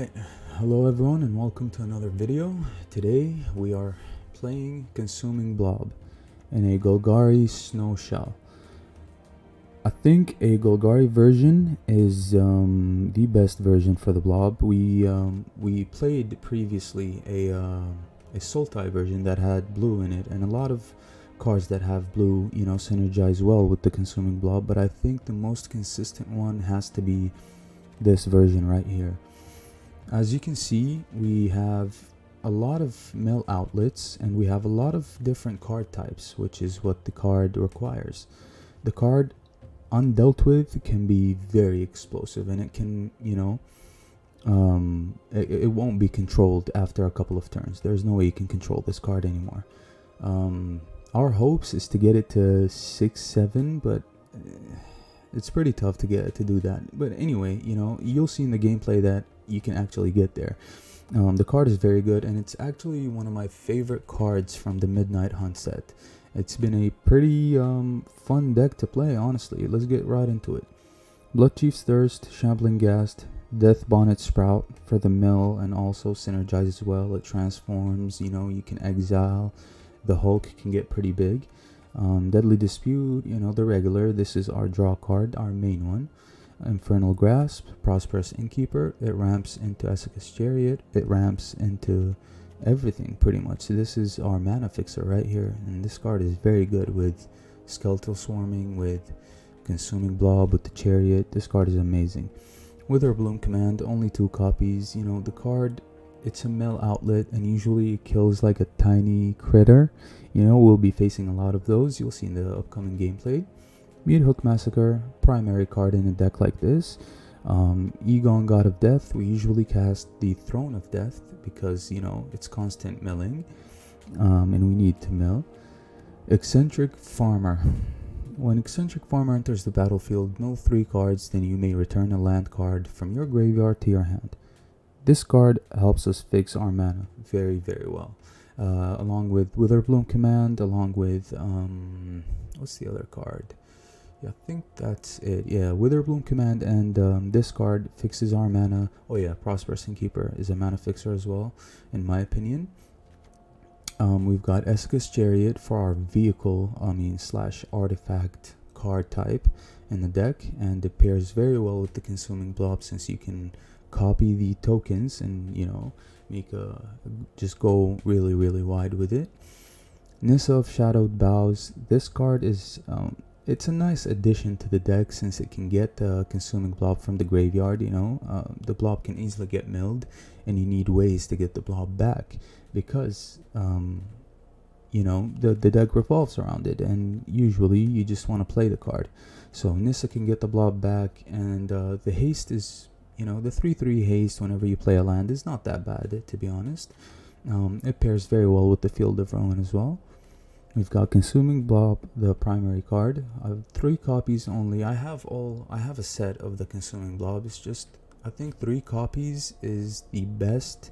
Right. Hello everyone and welcome to another video. Today we are playing Consuming Blob in a Golgari snow shell. I think a Golgari version is the best version for the Blob. We played previously a Sultai version that had blue in it, and a lot of cards that have blue, synergize well with the Consuming Blob. But I think the most consistent one has to be this version right here. As you can see, we have a lot of mill outlets and we have a lot of different card types, which is what the card requires. The card undealt with can be very explosive, and it can, it won't be controlled after a couple of turns. There's no way you can control this card anymore. Our hopes is to get it to 6-7, but it's pretty tough to get to do that. But anyway, you'll see in the gameplay that you can actually get there. The card is very good, and it's actually one of my favorite cards from the Midnight Hunt set. It's been a pretty fun deck to play, honestly. Let's get right into it. Blood Chief's Thirst, Shambling Ghast, Death Bonnet Sprout for the mill, and also synergizes well. It transforms, you can exile. The Hulk can get pretty big. Deadly Dispute, the regular. This is our draw card, our main one. Infernal Grasp, Prosperous Innkeeper. It ramps into Essica's Chariot. It ramps into everything pretty much. So this is our mana fixer right here, and this card is very good with Skeletal Swarming, with Consuming Blob, with the Chariot. This card is amazing. Witherbloom Command, only 2 copies. The card, it's a mill outlet, and usually it kills like a tiny critter. We'll be facing a lot of those. You'll see in the upcoming gameplay. Meathook Massacre, primary card in a deck like this. Egon, God of Death. We usually cast the Throne of Death because, it's constant milling, and we need to mill. Eccentric Farmer. When Eccentric Farmer enters the battlefield, mill 3 cards, then you may return a land card from your graveyard to your hand. This card helps us fix our mana very, very well. Along with Witherbloom Command, along with, what's the other card? Yeah, I think that's it. Yeah, Witherbloom Command, and this card fixes our mana. Oh yeah, Prosperous Innkeeper is a mana fixer as well, in my opinion. We've got Essica's Chariot for our vehicle, / artifact card type in the deck, and it pairs very well with the Consuming Blob since you can copy the tokens and, just go really, really wide with it. Nissa of Shadowed Boughs. This card is, it's a nice addition to the deck since it can get the Consuming Blob from the graveyard. The Blob can easily get milled, and you need ways to get the Blob back because, the deck revolves around it, and usually you just want to play the card. So Nissa can get the Blob back, and the haste is, the 3/3 haste whenever you play a land is not that bad, to be honest. It pairs very well with the Field of Ruin as well. We've got Consuming Blob, the primary card. I have 3 copies only. I have a set of the Consuming Blob. It's just, I think 3 copies is the best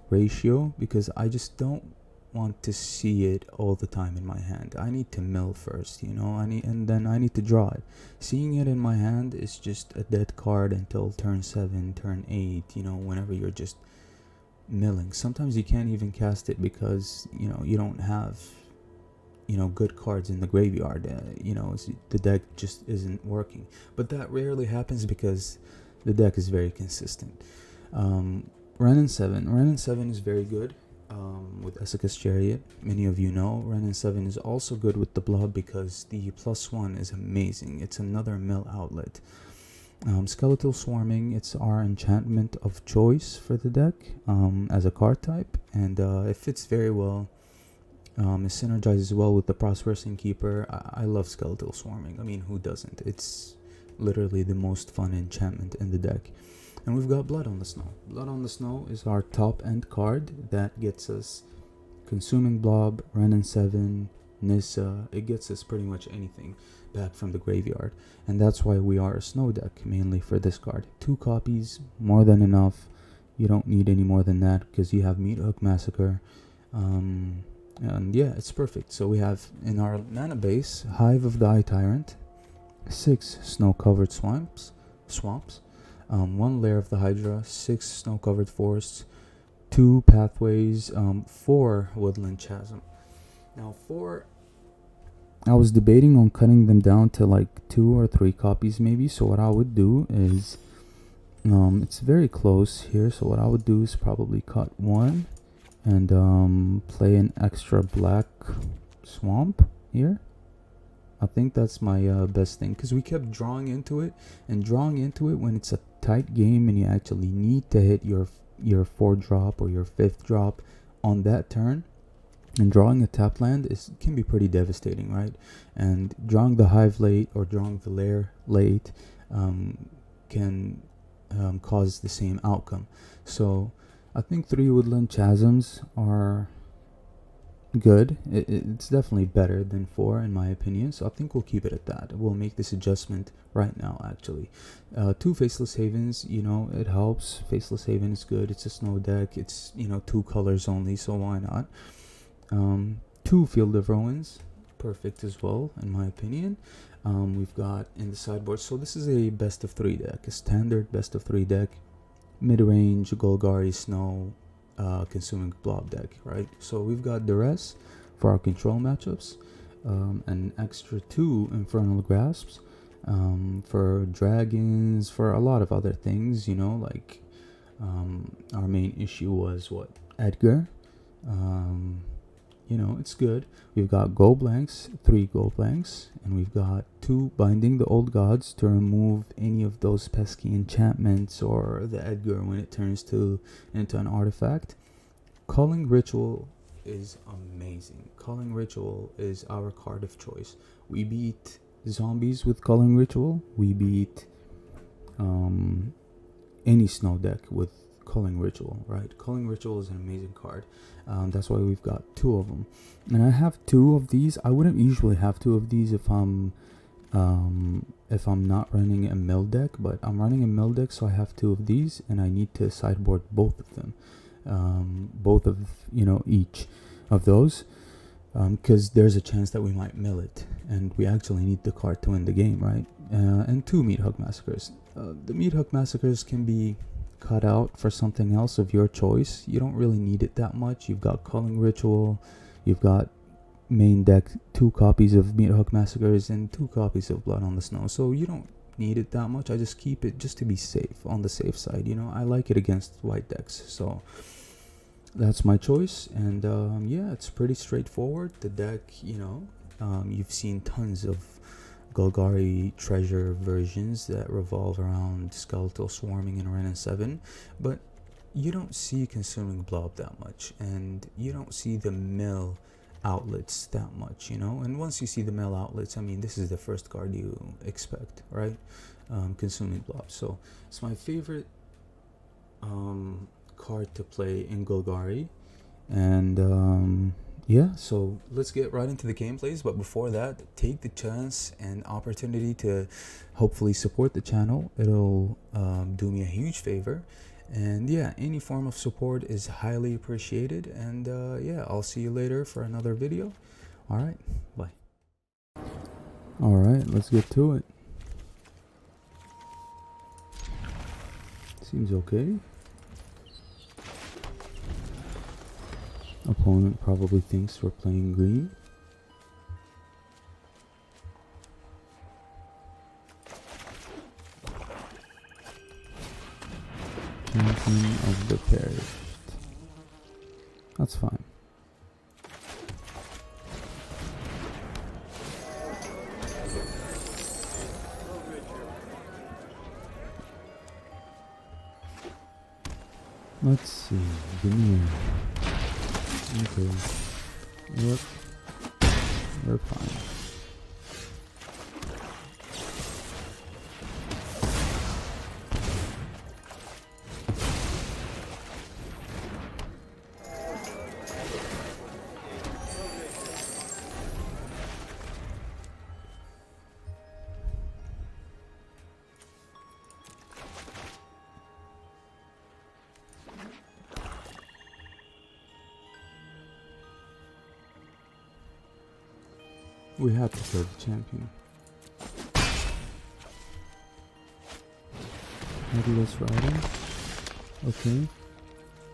ratio because I just don't want to see it all the time in my hand. I need to mill first, and then I need to draw it. Seeing it in my hand is just a dead card until turn 7, turn 8, whenever you're just milling. Sometimes you can't even cast it because, you don't have good cards in the graveyard. The deck just isn't working, but that rarely happens because the deck is very consistent. Renin 7 is very good with Essica's Chariot. Many of you know Renin 7 is also good with the Blob because the +1 is amazing. It's another mill outlet. Skeletal Swarming, it's our enchantment of choice for the deck as a card type, and it fits very well. It synergizes well with the Prosperous Innkeeper. I love Skeletal Swarming. Who doesn't? It's literally the most fun enchantment in the deck. And we've got Blood on the Snow. Blood on the Snow is our top end card that gets us Consuming Blob, Renin 7, Nissa. It gets us pretty much anything back from the graveyard. And that's why we are a snow deck, mainly for this card. 2 copies, more than enough. You don't need any more than that because you have Meathook Massacre. And yeah, it's perfect. So we have in our mana base Hive of the Eye Tyrant, 6 snow covered swamps, 1 layer of the Hydra, 6 snow-covered forests, 2 pathways, 4 woodland chasm. Now, 4, I was debating on cutting them down to like 2 or 3 copies maybe. So what I would do is, it's very close here. So what I would do is probably cut 1 and play an extra black swamp here. I think that's my best thing, because we kept drawing into it when it's a tight game and you actually need to hit your 4th drop or your 5th drop on that turn. And drawing a tap land can be pretty devastating, right? And drawing the hive late or drawing the lair late can cause the same outcome. So I think 3 woodland chasms are good. It's definitely better than 4 in my opinion, so I think we'll keep it at that. We'll make this adjustment right now actually. 2 Faceless Havens, it helps. Faceless Haven is good. It's a snow deck. It's 2 colors only, so why not? 2 Field of Ruins, perfect as well in my opinion. We've got in the sideboard, so this is a best of 3 deck, a standard best of 3 deck, mid-range Golgari Snow consuming Blob deck, right? So we've got Duress for our control matchups, an extra 2 Infernal Grasps for dragons, for a lot of other things, like our main issue was what? Edgar. It's good. We've got go blanks, 3 go blanks, and we've got 2 Binding the Old Gods to remove any of those pesky enchantments or the Edgar when it turns into an artifact. Culling Ritual is amazing. Culling Ritual is our card of choice. We beat zombies with Culling Ritual. We beat any snow deck with Culling Ritual, right? Culling Ritual is an amazing card. That's why we've got 2 of them, and I have 2 of these. I wouldn't usually have 2 of these if I'm not running a mill deck, but I'm running a mill deck, so I have 2 of these, and I need to sideboard both of them, both of each of those, because there's a chance that we might mill it, and we actually need the card to win the game, right? And 2 Meat Hook Massacres. The Meat Hook Massacres can be cut out for something else of your choice. You don't really need it that much. You've got Culling Ritual, you've got main deck 2 copies of Meat Hook Massacres and 2 copies of Blood on the Snow, so you don't need it that much. I just keep it just to be safe, on the safe side. I like it against white decks, so that's my choice. And yeah, it's pretty straightforward. The deck, you've seen tons of Golgari treasure versions that revolve around Skeletal Swarming and Ren and 7, but you don't see Consuming Blob that much, and you don't see the mill outlets that much, and once you see the mill outlets, this is the first card you expect, right? Consuming Blob. So it's my favorite card to play in Golgari, and yeah, so let's get right into the gameplays. But before that, take the chance and opportunity to hopefully support the channel. It'll do me a huge favor, and yeah, any form of support is highly appreciated. And yeah, I'll see you later for another video. All right, bye. All right, let's get to it. Seems okay. Opponent probably thinks we're playing green. Champion of the Perished. That's fine. Let's see. Give me okay. Yep. We're fine. We have to serve the champion. Headless Rider. Okay.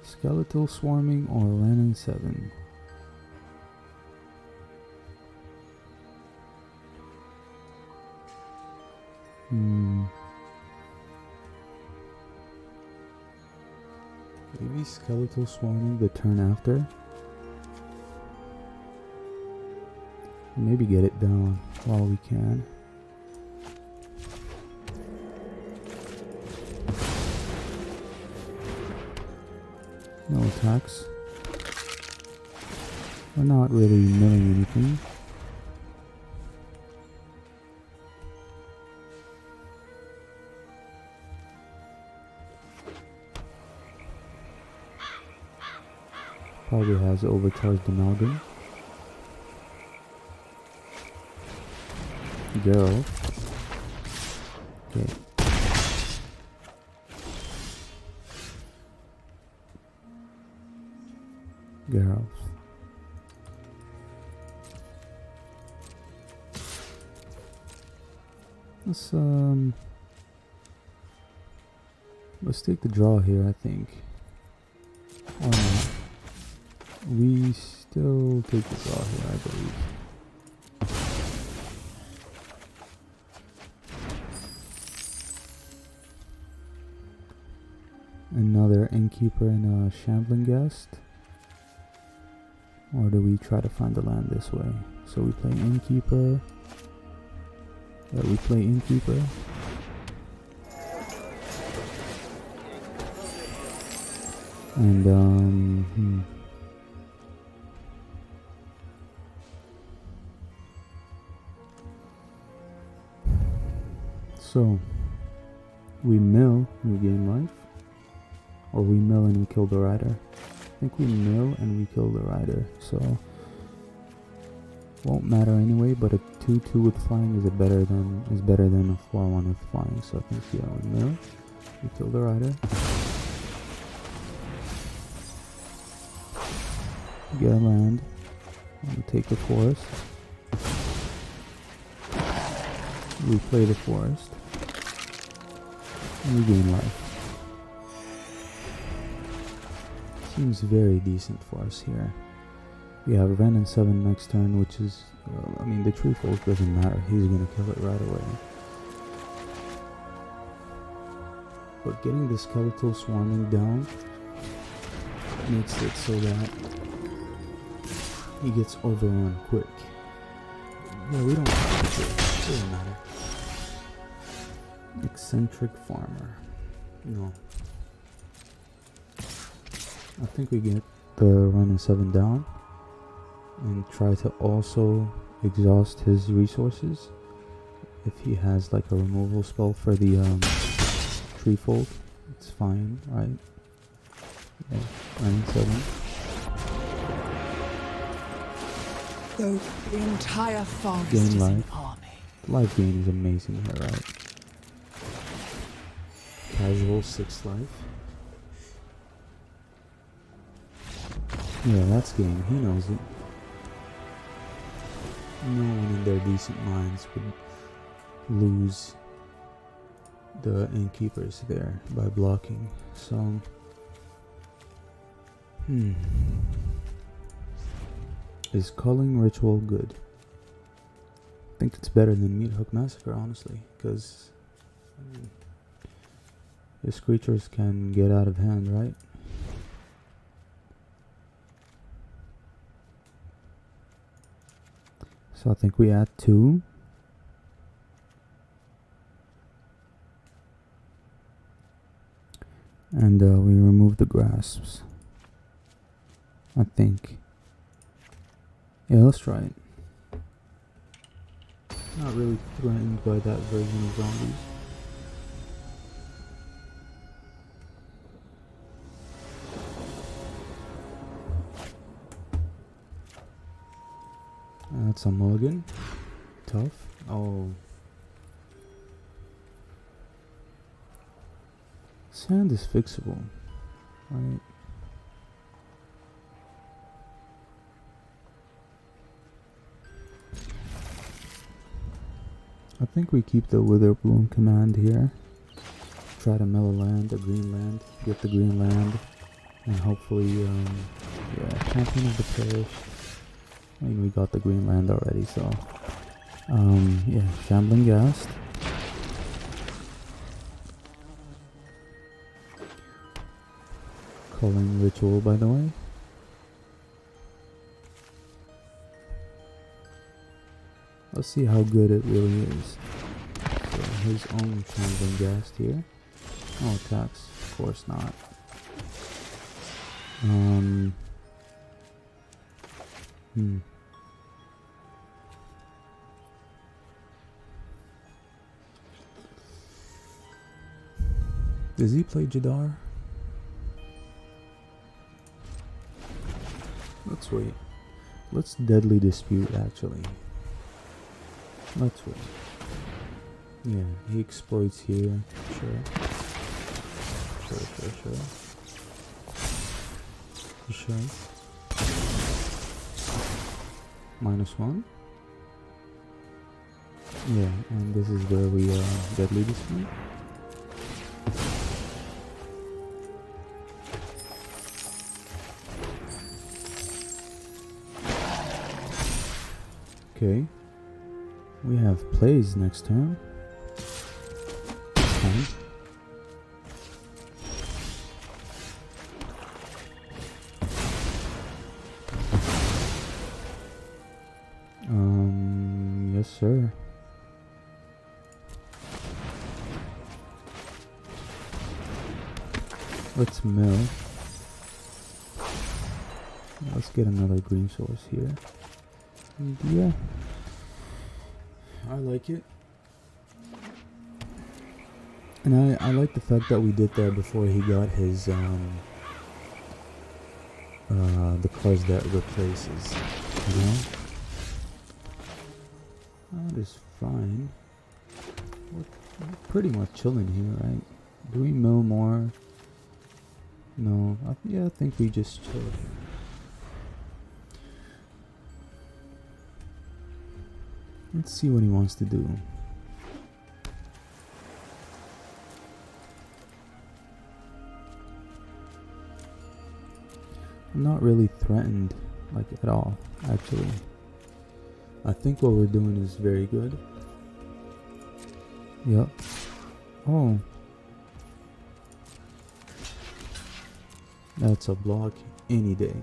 Skeletal Swarming or Ren 7. Maybe Skeletal Swarming the turn after. Maybe get it down while we can. No attacks. We're not really milling anything. Probably has overcharged amalgam. Girl. Okay. Girls. Let's take the draw here, I think. Or not. We still take the draw here, I believe. Another Innkeeper and a Shambling Guest. Or do we try to find the land this way? So we play Innkeeper. Yeah, we play Innkeeper. And so we mill and we gain life, or we mill and we kill the rider. I think we mill and we kill the rider, so won't matter anyway. But a 2/2 with flying is better than a 4/1 with flying. So I think yeah, we mill, we kill the rider, get a land, and take the forest. We play the forest, and we gain life. Seems very decent for us here. We have Ren 7 next turn, which is, I mean, the Tree Folk doesn't matter. He's gonna kill it right away. But getting the Skeletal Swarming down makes it so that he gets overrun quick. Yeah, we don't have to do it. It doesn't matter. Eccentric Farmer. No. I think we get the Ren 7 down and try to also exhaust his resources. If he has like a removal spell for the Tree Folk, it's fine, right? Yeah, Ren 7. Though the entire forest Gain is an life. army. Life gain is amazing here, right? Casual 6 life. Yeah, that's game. He knows it. No one in their decent minds would lose the Innkeepers there by blocking. So, is Culling Ritual good? I think it's better than Meat Hook Massacre, honestly, because his creatures can get out of hand, right? So I think we add 2. And we remove the grasps. I think. Yeah, let's try it. Not really threatened by that version of zombies. That's a mulligan. Tough. Oh. Sand is fixable. Right. I think we keep the Witherbloom command here. try to mill a land, a green land, get the green land, and hopefully, yeah, champion of the parish. I mean, we got the green land already, so, yeah, shambling ghast. Culling ritual, by the way. Let's see how good it really is. So his own shambling ghast here. No attacks, of course not. Does he play Jadar? Let's wait. Let's deadly dispute actually. Let's wait. Yeah, he exploits here. Sure. Sure. -1. Yeah, and this is where we deadly dispute. Okay. We have plays next turn. Okay. Yes, sir. Let's mill. Let's get another green source here. And yeah, I like it. And I like the fact that we did that before he got his the cards that replaces, you know? That is fine. We're pretty much chilling here, right? Do we mill more? No. Yeah, I think we just chill here. Let's see what he wants to do. I'm not really threatened, like, at all, actually. I think what we're doing is very good. Yep. Oh. That's a block any day.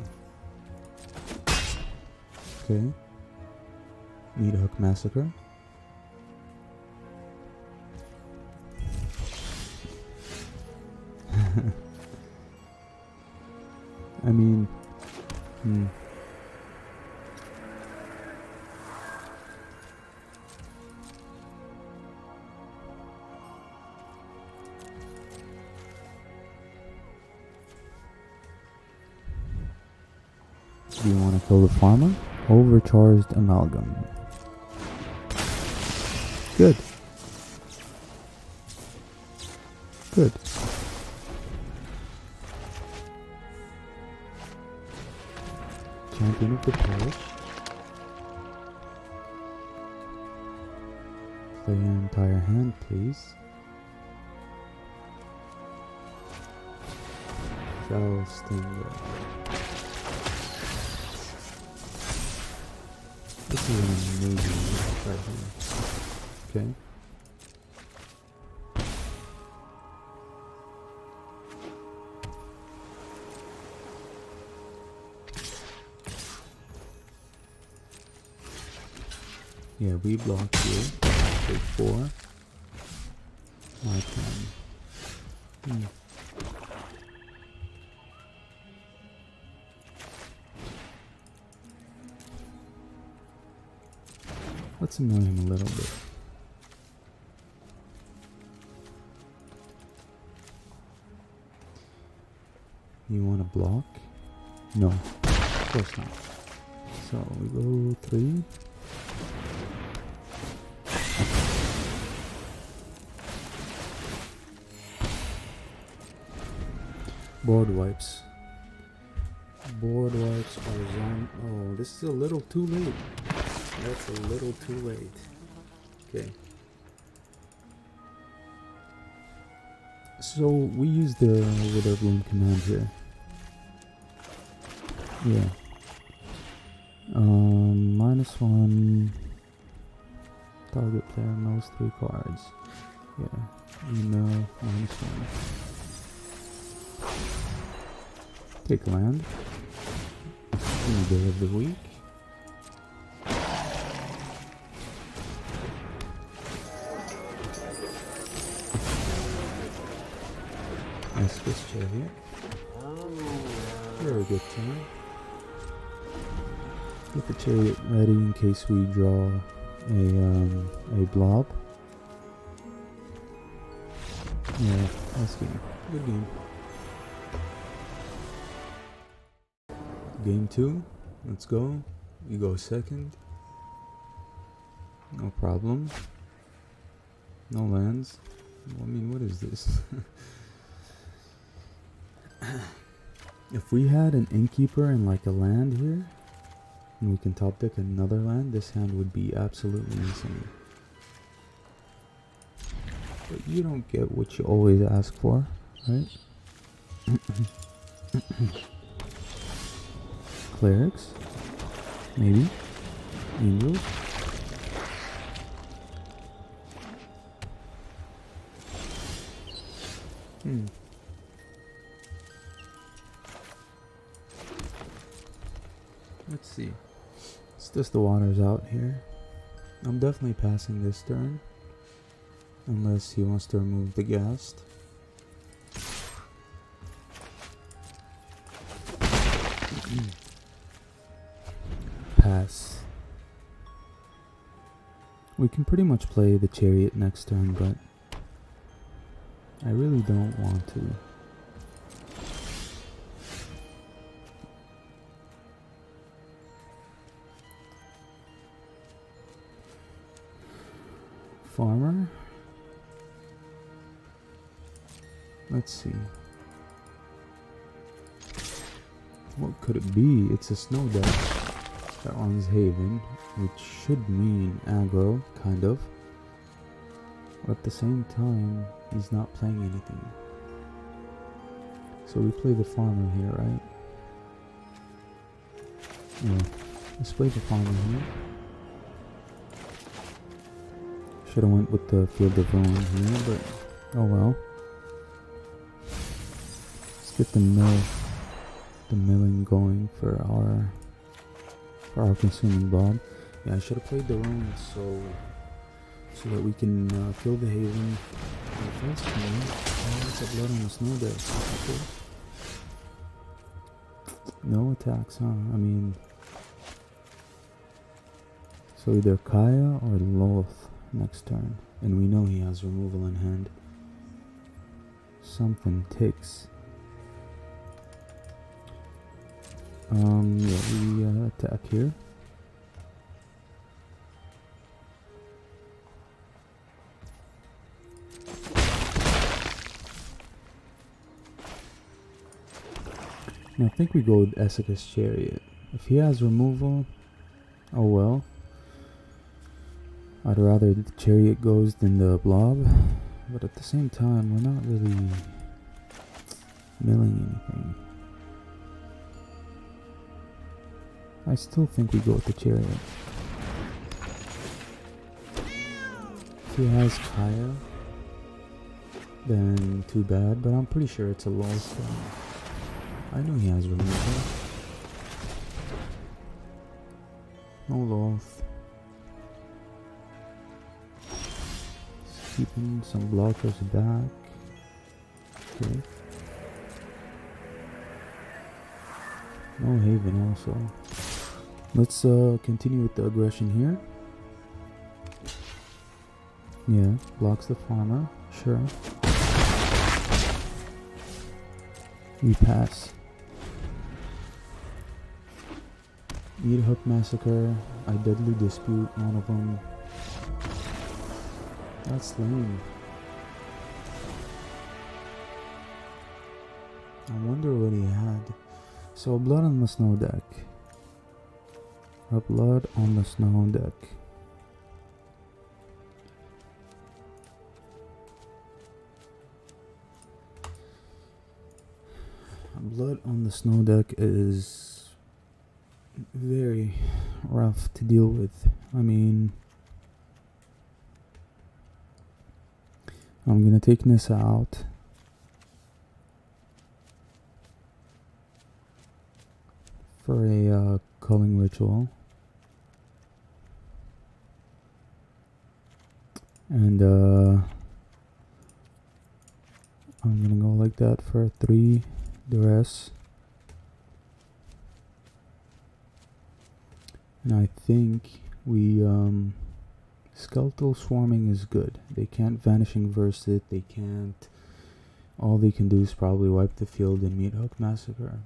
Okay. Meat Hook Massacre. I mean, do you want to kill the farmer? Overcharged Amalgam. Good. Good. Champion of the parish. Play your entire hand, please. Shell Stinger. This is an amazing move right here. Okay. Yeah, we block here. Take 4. My turn. Let's annoy him a little bit. You want to block? No, of course not. So we go 3. Board wipes. Board wipes are zone. Oh, this is a little too late. That's a little too late. Okay. So we use the Wither Bloom command here. Yeah. -1. Target player knows 3 cards. Yeah. Email -1. Take land. Any day of the week. This chariot. Very good turn. Get the chariot ready in case we draw a blob. Yeah, that's game. Good game. Game 2. Let's go. You go second. No problem. No lands. I mean, what is this? If we had an innkeeper and like a land here, and we can top deck another land, this hand would be absolutely insane. But you don't get what you always ask for, right? Clerics? Maybe? Angels? Let's see. Let's test the waters out here. I'm definitely passing this turn. Unless he wants to remove the ghast. Pass. We can pretty much play the chariot next turn, but I really don't want to. Farmer. Let's see. What could it be? It's a snow deck that runs Haven, which should mean aggro, kind of. But at the same time, he's not playing anything. So we play the farmer here, right? Yeah, let's play the farmer here. Should have went with the Field of Ruin here, but oh well. Let's get the milling going for our consuming Blob. Yeah, I should have played the runes so that we can kill the Haven. First turn. Oh, it's a blood on the snow deck. Okay. No attacks, huh? I mean, so either Kaya or Loth next turn, and we know he has removal in hand. Something ticks. Yeah, we attack here. Now I think we go with Essica's Chariot. If he has removal, oh well. I'd rather the Chariot goes than the Blob, but at the same time, we're not really milling anything. I still think we go with the Chariot. If he has Kaya, then too bad, but I'm pretty sure it's a loss. I know he has removal. No Loth. Keeping some blockers back. Okay. No Haven also. Let's continue with the aggression here. Yeah, blocks the farmer. Sure. We pass. Eat Hook Massacre. I Deadly Dispute one of them. That's lame. I wonder what he had. So, blood on the snow deck. A blood on the snow deck. Blood on the snow deck is very rough to deal with. I mean, I'm gonna take Nissa out. For a culling ritual. And I'm gonna go like that for 3 duress. And I think we skeletal swarming is good. They can't vanishing verse it, they can't, all they can do is probably wipe the field and meat hook massacre.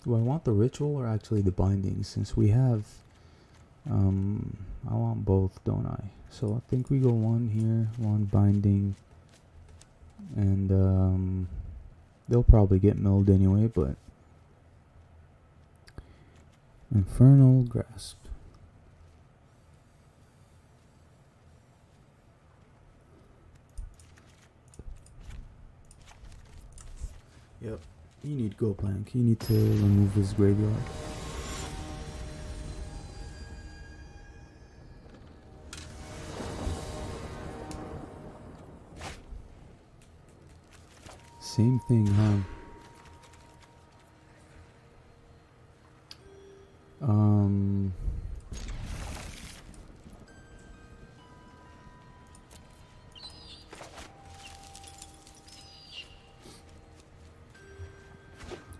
Do I want the ritual or actually the binding? Since we have I want both, don't I? So I think we go 1 here, 1 binding, and they'll probably get milled anyway, but Infernal Grasp. Yep, you need go blank. You need to remove this graveyard. Same thing, huh?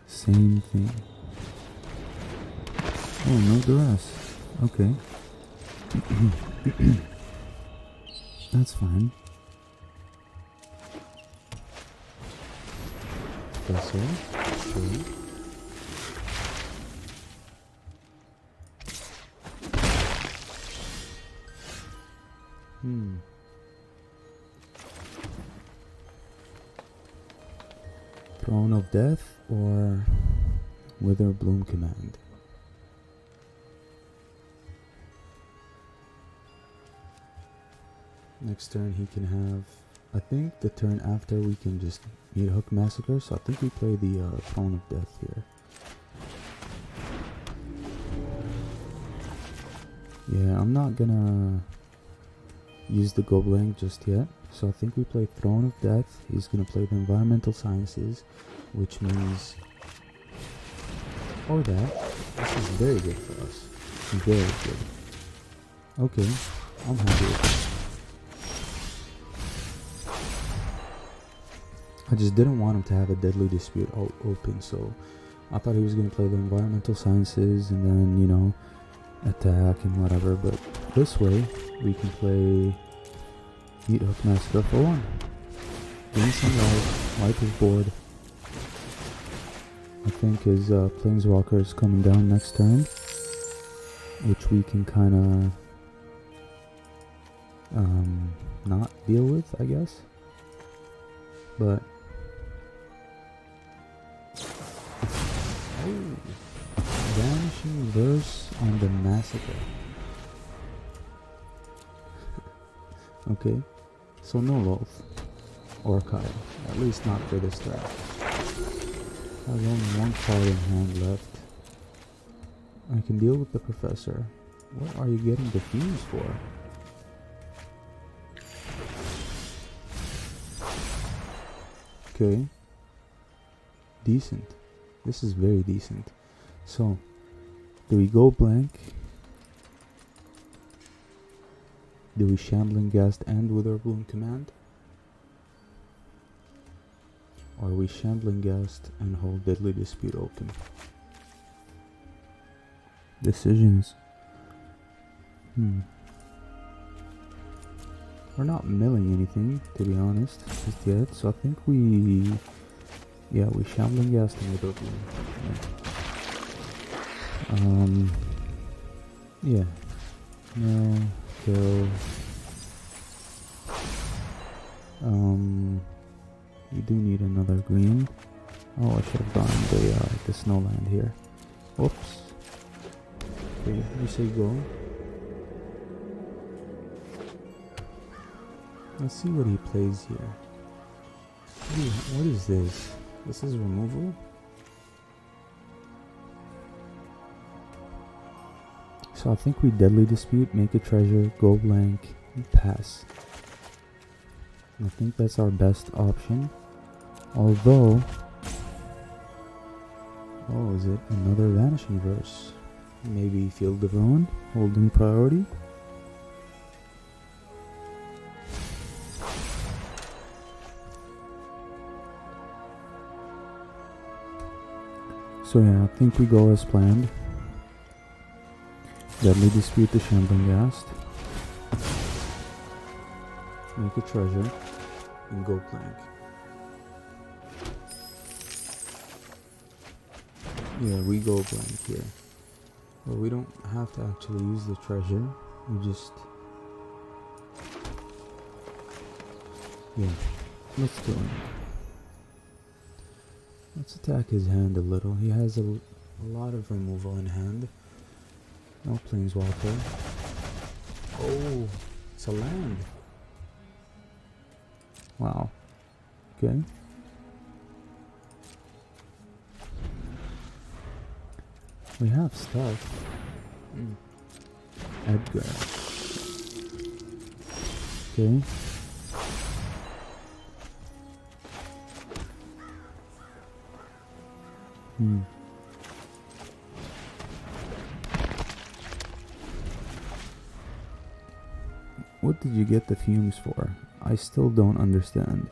Same thing. Oh, no duress. Okay. That's fine. Vessel. Sure. Throne of Death or Wither Bloom Command? Next turn he can have, I think the turn after we can just meat hook massacre, so I think we play the Throne of Death here. Yeah, I'm not gonna use the go blank just yet, so I think we play Throne of Death. He's gonna play the Environmental Sciences, which means, or that, this is very good for us, very good. Okay, I'm happy with that. I just didn't want him to have a Deadly Dispute open, so I thought he was going to play the Environmental Sciences and then, you know, attack and whatever, but this way we can play Meat Hook Massacre for 1. Gain some life, wipe his board. I think his Planeswalker is coming down next turn, which we can kind of not deal with, I guess. But Vanishing Verse on the Massacre. Okay, so no Loth or Kyle, at least not for this turn. I have only 1 card in hand left. I can deal with the Professor. What are you getting diffused for? Okay, decent. This is very decent. So, do we go blank? Do we Shambling Ghast and Witherbloom Command? Or we Shambling Ghast and hold Deadly Dispute open? Decisions. We're not milling anything, to be honest, just yet, so I think we Shambling Ghast and Witherbloom. Yeah. No, kill. We do need another green. Oh, I should have done the Snowland here. Whoops. Okay, you say go. Let's see what he plays here. What is this? This is removal? So I think we Deadly Dispute, make a treasure, go blank, and pass. I think that's our best option. Although... Oh, is it another Vanishing Verse? Maybe Field of Ruin, holding priority? So yeah, I think we go as planned. Deadly Dispute the Shambling Ghast. Make a treasure. And go plank. Yeah, we go blank here. But we don't have to actually use the treasure. We just... Yeah, let's do it. Let's attack his hand a little. He has a lot of removal in hand. No Planeswalker. Oh, it's a land. Wow. Okay. We have stuff. Edgar. Okay. What did you get the fumes for? I still don't understand.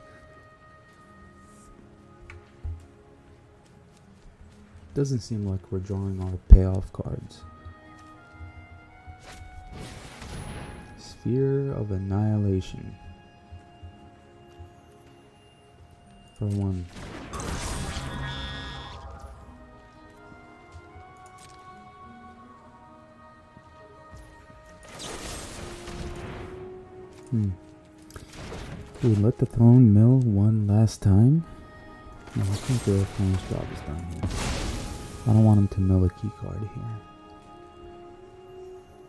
Doesn't seem like we're drawing our payoff cards. Sphere of Annihilation. For 1. We let the throne mill one last time. No, I think the throne's job is done here. I don't want him to mill a key card here.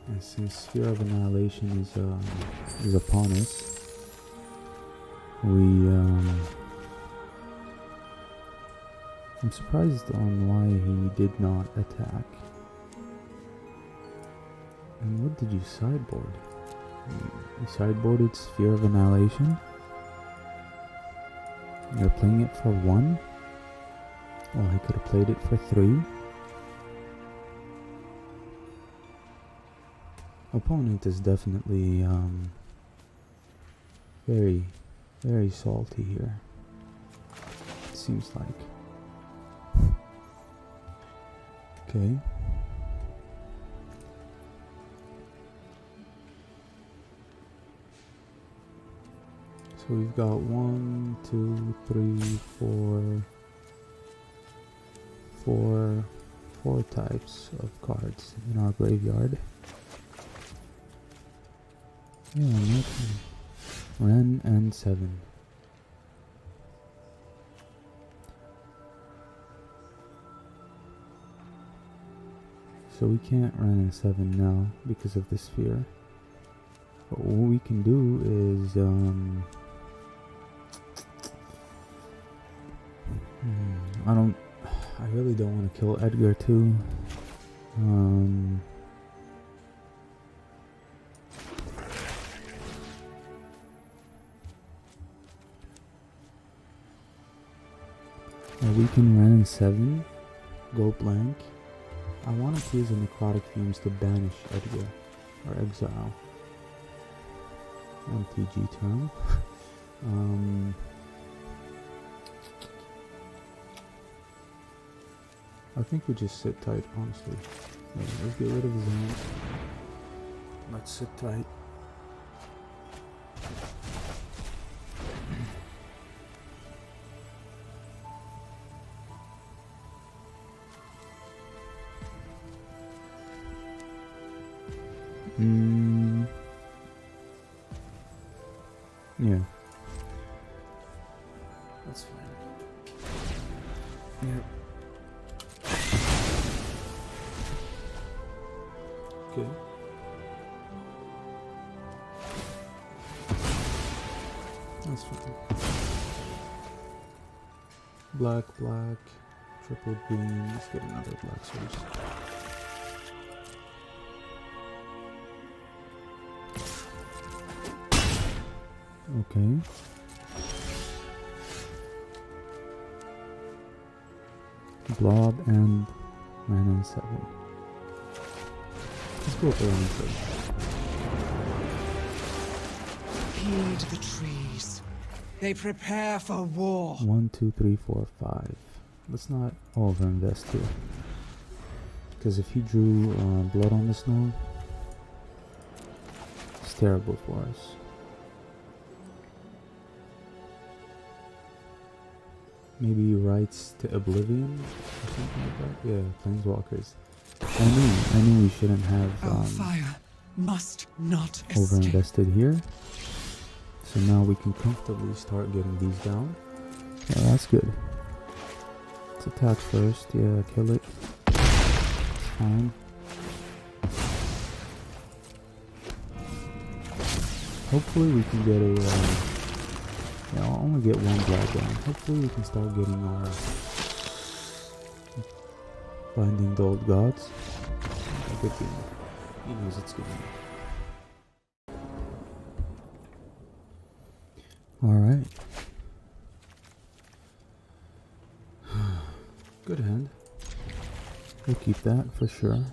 And since Sphere of Annihilation is upon us, I'm surprised on why he did not attack. And what did you sideboard? You sideboarded Sphere of Annihilation? You're playing it for 1? Well, he could have played it for 3. Opponent is definitely very, very salty here. It seems like. Okay. So we've got 1, 2, 3, 4, 4 types of cards in our graveyard. Yeah, nothing. Ren and 7. So we can't Ren and 7 now because of the sphere. But what we can do is I really don't want to kill Edgar too. We can Ren and 7, go blank. I wanted to use a Necrotic Fumes to banish Edgar, or exile. MTG term. I think we just sit tight, honestly. Yeah, let's get rid of his hand. Let's sit tight. Yeah. That's fine. Yep. Okay. That's fine. Black, black, triple green. Let's get another black source. Okay. Blob and 9 and 7. Let's go for 9 and 7. Heed the trees. They prepare for war. 1, 2, 3, 4, 5. Let's not over-invest here. Because if he drew blood on the snow, it's terrible for us. Maybe rights to oblivion or something like that. Yeah, planeswalkers. I knew we shouldn't have Our fire must not escape. over-invested here. So now we can comfortably start getting these down. Yeah, that's good. Let's attack first. Yeah, kill it. It's fine. Hopefully we can get a... yeah, I'll only get one black down. Hopefully we can start getting our... Binding the Old Gods. A good game. He knows it's good. Alright. Good hand. We'll keep that for sure.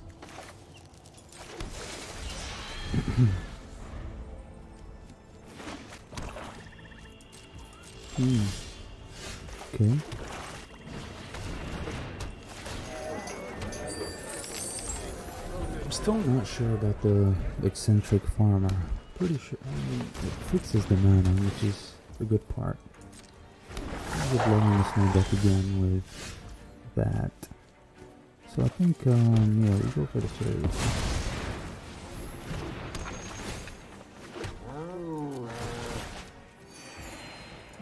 Okay. I'm still not sure about the eccentric farmer. Pretty sure, I mean, it fixes the mana, which is the good part. I'll blow on the snow deck again with that. So I think, yeah, we go for the chariot.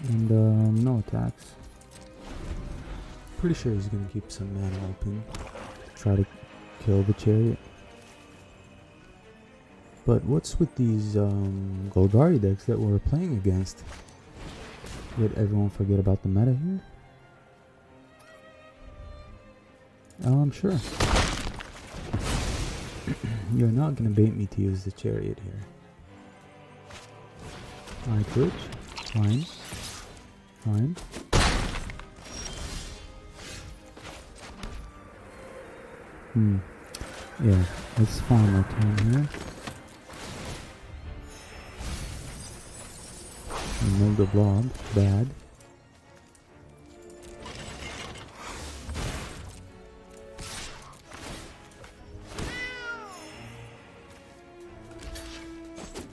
And, no attacks. Pretty sure he's gonna keep some mana open to try to kill the chariot. But what's with these Golgari decks that we're playing against? Did everyone forget about the meta here? I'm sure. You're not gonna bait me to use the chariot here. I could. Fine. Fine. Yeah, let's farm our turn here. Remove the blob. Bad.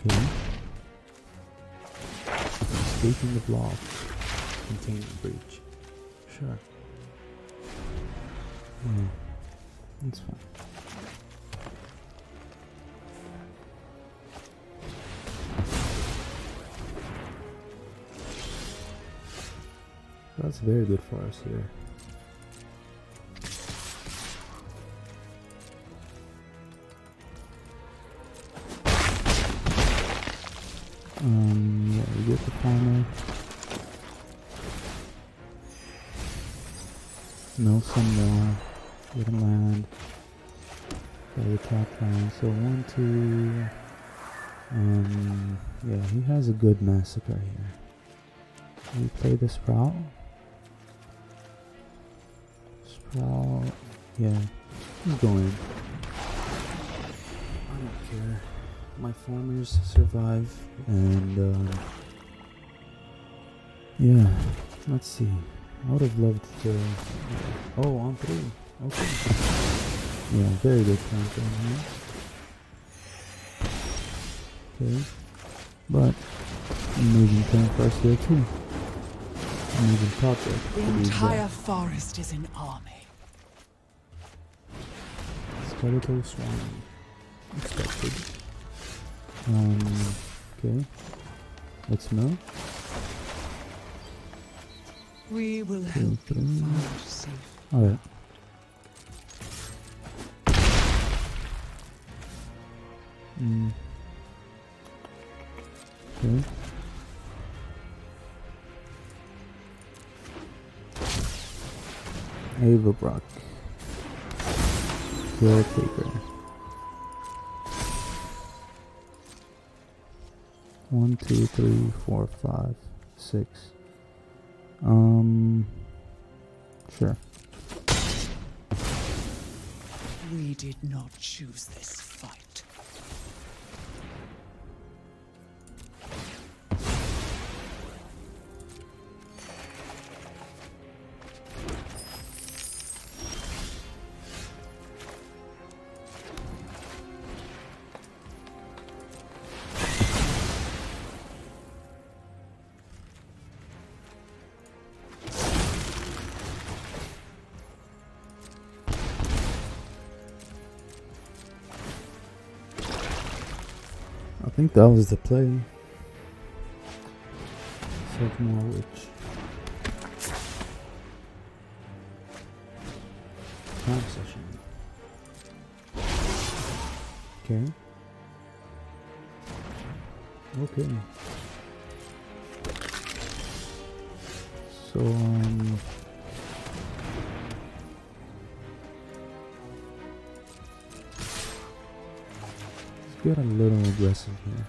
Okay. Escaping the blob. Containment breach. Sure. Yeah. That's fine. That's very good for us here. Yeah, we get the farmer. Mill some more. Get a land. Got the top land. So 1, 2. Yeah, he has a good massacre here. We play the Sprout. Sprout. Yeah, he's going. I don't care. My farmers survive, and yeah. Let's see. I would have loved to. Oh, on 3. Okay. Yeah, very good counter here. Okay, but amazing turn first here too. Amazing top deck. The entire forest is in army. Skeletal Swarm. Expected. Okay. Let's move. We will help you find safe. Alright. Okay. Ava Brock. Caretaker. 1, 2, 3, 4, 5, 6. Sure. We did not choose this fight. I think that was the play. Sophomore Witch. Time session. Okay. Okay. So, let's get a little aggressive here.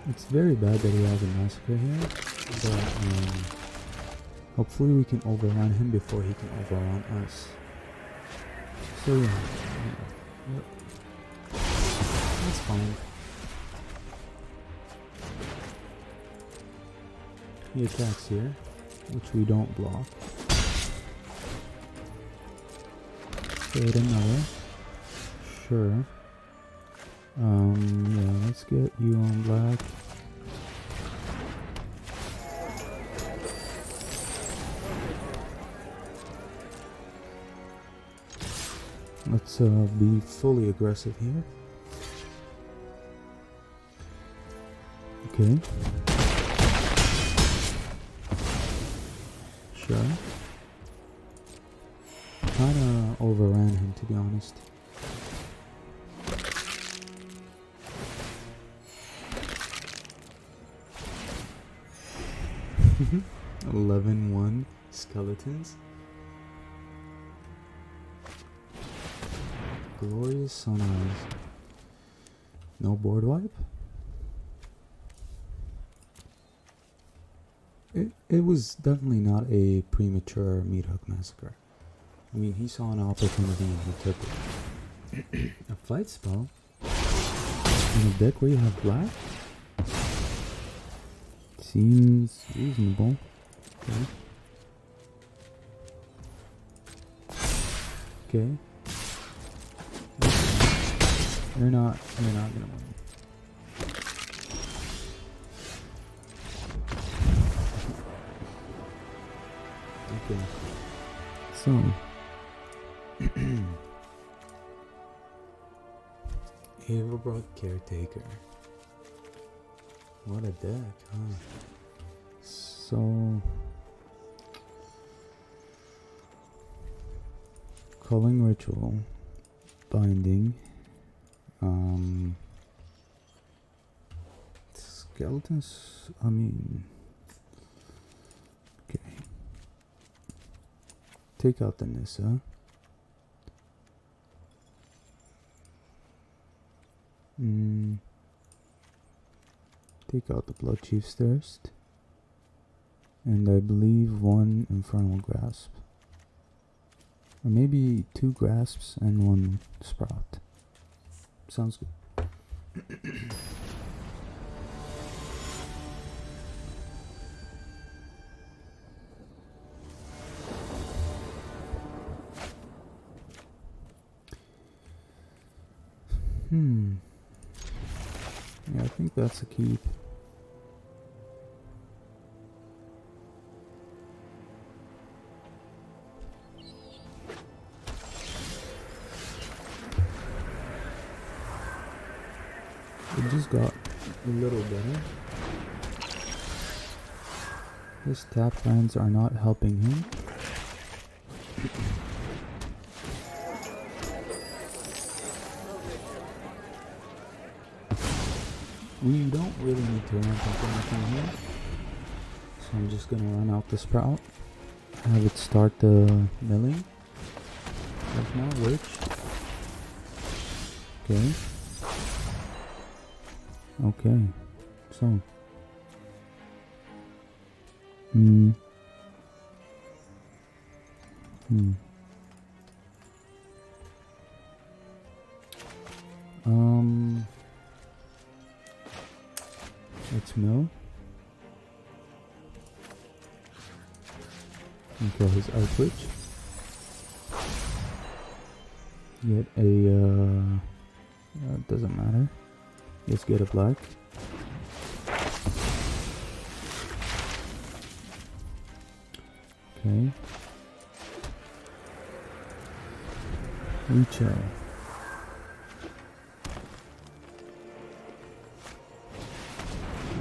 It's very bad that he has a massacre here, but hopefully we can overrun him before he can overrun us. So yeah, yep. That's fine. He attacks here, which we don't block. Hit another. Sure. Yeah, let's get you on black. Let's be fully aggressive here. Okay. Sure. Kinda overran him, to be honest. Mhm. 11-1 skeletons. Glorious sunrise. No board wipe? It was definitely not a premature meat hook massacre. I mean, he saw an opportunity and he took it. A fight spell? In a deck where you have black? Seems reasonable. Okay. Okay. You're not gonna win. Okay. So Haverbrook Caretaker. What a deck, huh? So Culling Ritual, Binding, Skeletons, I mean, okay. Take out the Nissa. Take out the Blood Chief's Thirst. And I believe 1 Infernal Grasp. Or maybe 2 Grasps and 1 Sprout. Sounds good. Yeah, I think that's a keep. It just got a little better. His tap lands are not helping him. We don't really need to ramp up anything here. So I'm just gonna run out the sprout. Have it start the milling. There's more witch. Okay. Okay. So. Let's mill. And kill his outwitch. Get a doesn't matter. Let's get a black. Okay. Reach out.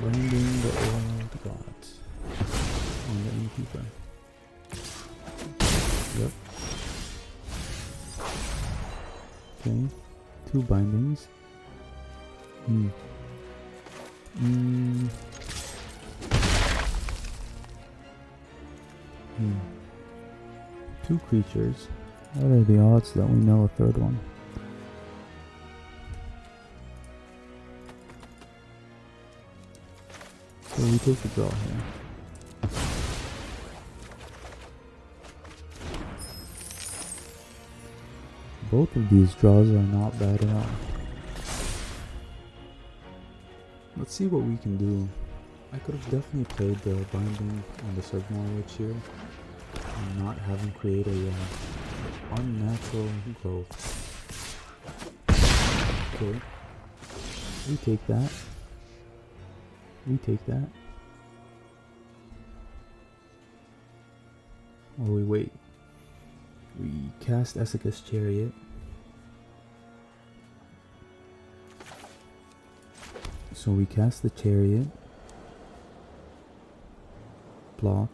Binding the old gods on the innkeeper. Yep. Okay. 2 bindings. 2 creatures. What are the odds that we know a 3rd one? So we take the draw here. Both of these draws are not bad at all. Let's see what we can do. I could have definitely played the binding on the Crismon Witch here and not have him create a unnatural growth. Okay. We take that. We take that. Or we wait. We cast Essica's Chariot. So we cast the Chariot. Block.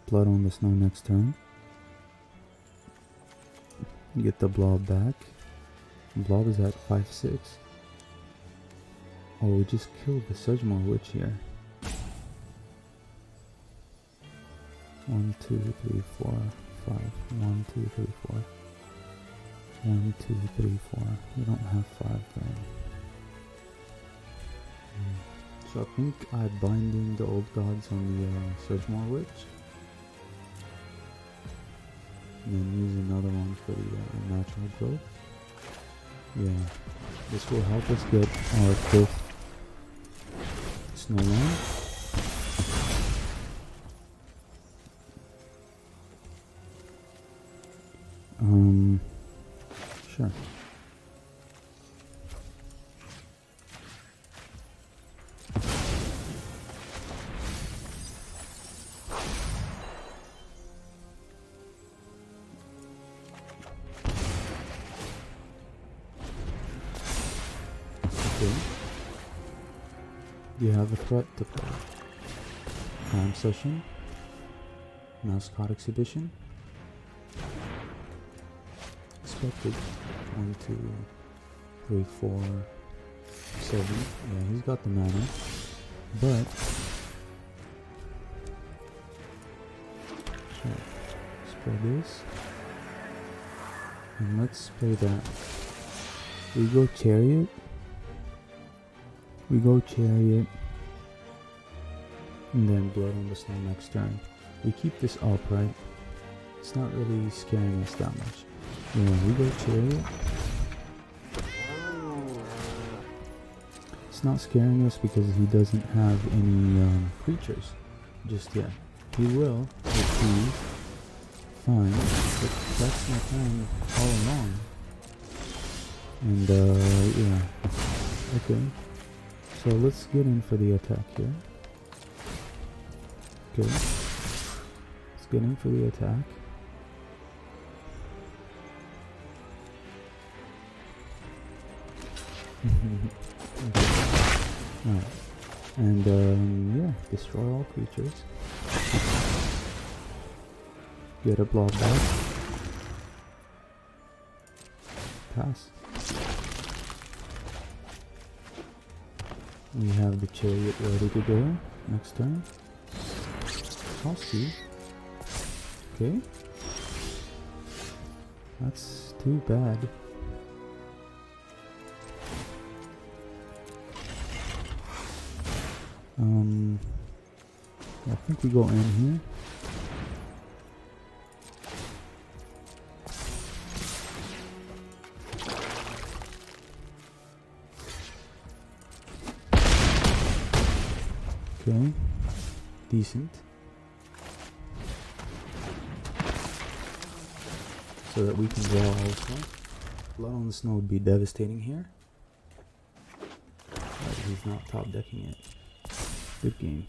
Blood on the snow next turn. Get the Blob back. Blob is at 5/6. Oh, we just killed the Crismon Witch here. 1, 2, 3, 4, 5. 1, 2, 3, 4. 1, 2, 3, 4. We don't have 5 there. So I think I'm binding the old gods on the Crismon Witch. And then use another one for the natural growth. Yeah, this will help us get our 5th snowline. Sure. Okay. You have a threat to play. Crime Session. Mascot Exhibition. Expected. 1, 2, 3, 4, 7. Yeah, he's got the mana. But sure. Let's play this. And let's play that. We go Chariot. We go Chariot. And then Blood on the Snow next turn. We keep this up, right? It's not really scaring us that much. Yeah, we go Chariot. It's not scaring us because he doesn't have any creatures just yet. He will, if he's fine, but that's my plan all along. And yeah. Okay. So let's get in for the attack here. Okay. Let's get in for the attack. Okay. Alright. And yeah, destroy all creatures. Get a Blob back. pass. We have the chariot ready to go next turn. Cost you. Okay. That's too bad. I think we go in here. Okay, decent. So that we can draw also. Blood on the Snow would be devastating here. But he's not top decking it. Good game.